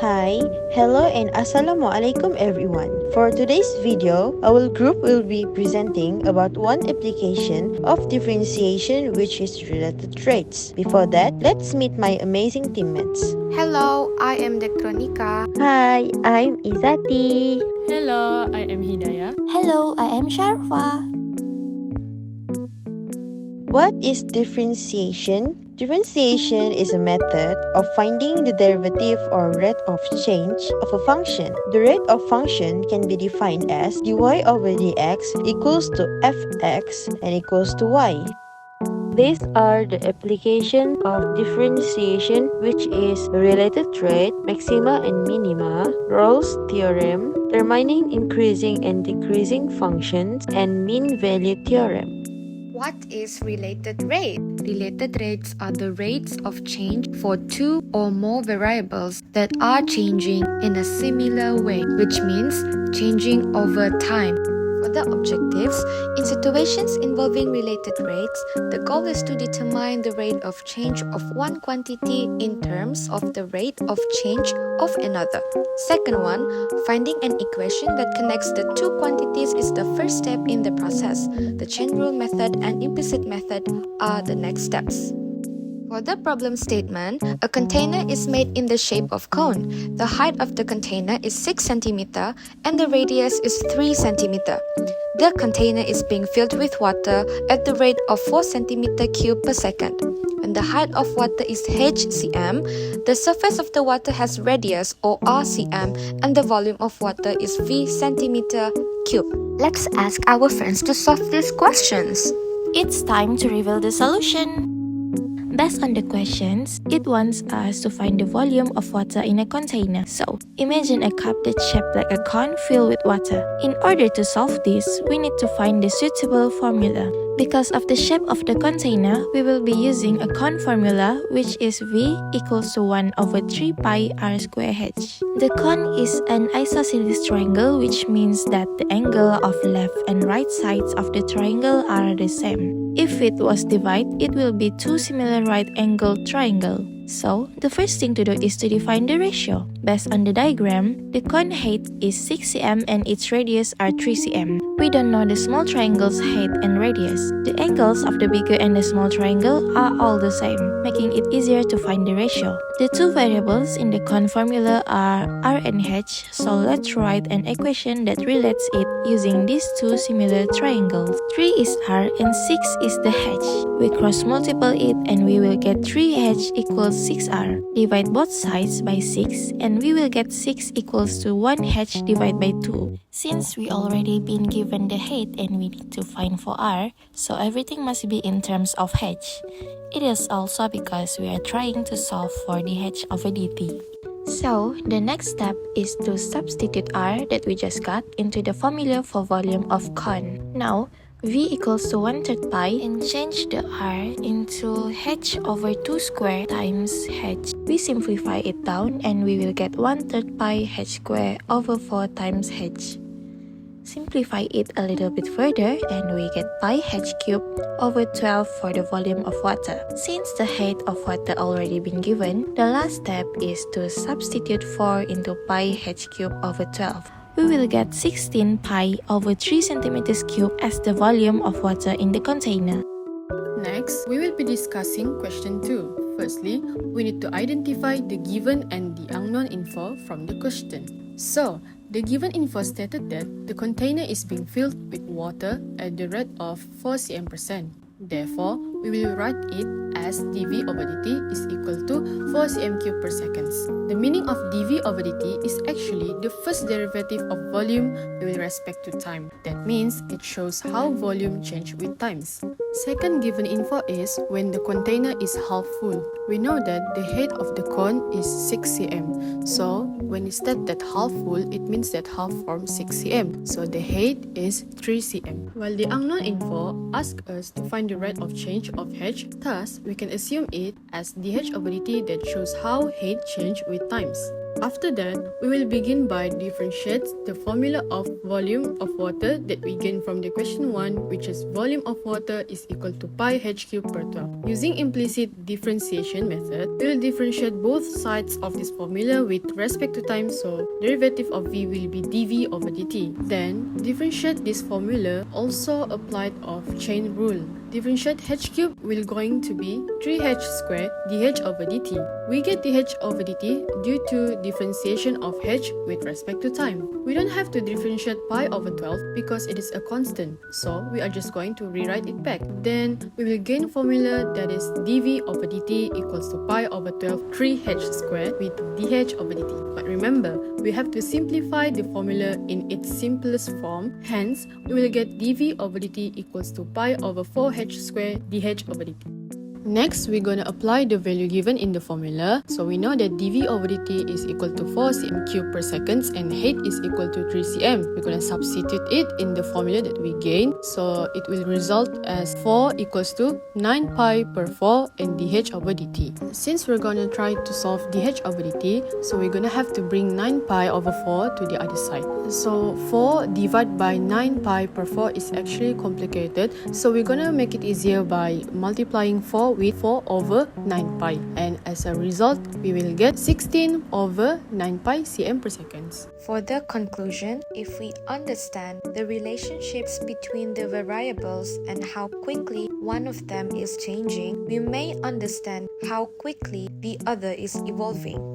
Hi, hello and assalamualaikum everyone. For today's video, our group will be presenting about one application of differentiation which is related traits. Before that, let's meet my amazing teammates. Hello, I am Dektronika. Hi, I'm Izati. Hello, I am Hidayah. Hello, I am Sharfa. What is differentiation? Differentiation is a method of finding the derivative or rate of change of a function. The rate of function can be defined as dy over dx equals to fx and equals to y. These are the application of differentiation, which is related trait, maxima and minima, Rolle's theorem, determining increasing and decreasing functions, and mean value theorem. What is related rate? Related rates are the rates of change for two or more variables that are changing in a similar way, which means changing over time. For the objectives, in situations involving related rates, the goal is to determine the rate of change of one quantity in terms of the rate of change of another. Second one, finding an equation that connects the two quantities is the first step in the process. The chain rule method and implicit method are the next steps. For the problem statement, a container is made in the shape of cone. The height of the container is 6 cm and the radius is 3 cm. The container is being filled with water at the rate of 4 cm³ per second. When the height of water is h cm, the surface of the water has radius or r cm and the volume of water is v cm³. Let's ask our friends to solve these questions. It's time to reveal the solution. Based on the questions, it wants us to find the volume of water in a container. So, imagine a cup that's shaped like a cone filled with water. In order to solve this, we need to find the suitable formula. Because of the shape of the container, we will be using a cone formula which is V equals to 1 over 3 pi r square h. The cone is an isosceles triangle, which means that the angle of left and right sides of the triangle are the same. If it was divided, it will be two similar right-angled triangles. So, the first thing to do is to define the ratio. Based on the diagram, the cone height is 6 cm and its radius are 3 cm. We don't know the small triangle's height and radius. The angles of the bigger and the small triangle are all the same, making it easier to find the ratio. The two variables in the cone formula are r and h, so let's write an equation that relates it using these two similar triangles. 3 is r and 6 is the h. We cross multiply it and we will get 3h equals 6r. Divide both sides by 6 and we will get 6 equals to 1h divided by 2. Since we already been given the height and we need to find for r, so everything must be in terms of h. It is also because we are trying to solve for the h over dt. So, the next step is to substitute r that we just got into the formula for volume of cone. Now, V equals to 1/3 pi and change the r into h over 2 square times h. We simplify it down and we will get 1/3 pi h square over 4 times h. Simplify it a little bit further and we get pi h cubed over 12 for the volume of water. Since the height of water already been given, the last step is to substitute 4 into pi h cubed over 12. We will get 16 pi over 3 cm³ as the volume of water in the container. Next, we will be discussing question 2. Firstly, we need to identify the given and the unknown info from the question. So, the given info stated that the container is being filled with water at the rate of 4 cm%. Therefore, we will write it as dV over dt is equal to 4 cm³ per second. The meaning of dV over dt is actually the first derivative of volume with respect to time. That means it shows how volume change with times. Second given info is when the container is half full. We know that the height of the cone is 6 cm. So, when it state that half full, it means that half forms 6 cm. So, the height is 3 cm. While the unknown info asks us to find the rate of change of h, thus, we can assume it as dh over dt that shows how height change with times. After that, we will begin by differentiate the formula of volume of water that we gain from the question 1, which is volume of water is equal to pi h cubed per 12. Using implicit differentiation method, we will differentiate both sides of this formula with respect to time, so derivative of v will be dv over dt. Then, differentiate this formula also applied of chain rule. Differentiate h cubed will going to be 3h squared dh over dt. We get dh over dt due to differentiation of h with respect to time. We don't have to differentiate pi over 12 because it is a constant, so we are just going to rewrite it back. Then we will gain formula that is dv over dt equals to pi over 12 3h squared with dh over dt. But remember, we have to simplify the formula in its simplest form. Hence, we will get dv over dt equals to pi over 4h squared dh over dt. Next, we're going to apply the value given in the formula. So we know that dv over dt is equal to 4 cm cubed per second and height is equal to 3 cm. We're going to substitute it in the formula that we gain. So it will result as 4 equals to 9 pi per 4 and dh over dt. Since we're going to try to solve dh over dt, so we're going to have to bring 9 pi over 4 to the other side. So 4 divided by 9 pi per 4 is actually complicated. So we're going to make it easier by multiplying 4 with 4 over 9 pi, and as a result we will get 16 over 9 pi cm per second. For the conclusion, if we understand the relationships between the variables and how quickly one of them is changing, we may understand how quickly the other is evolving.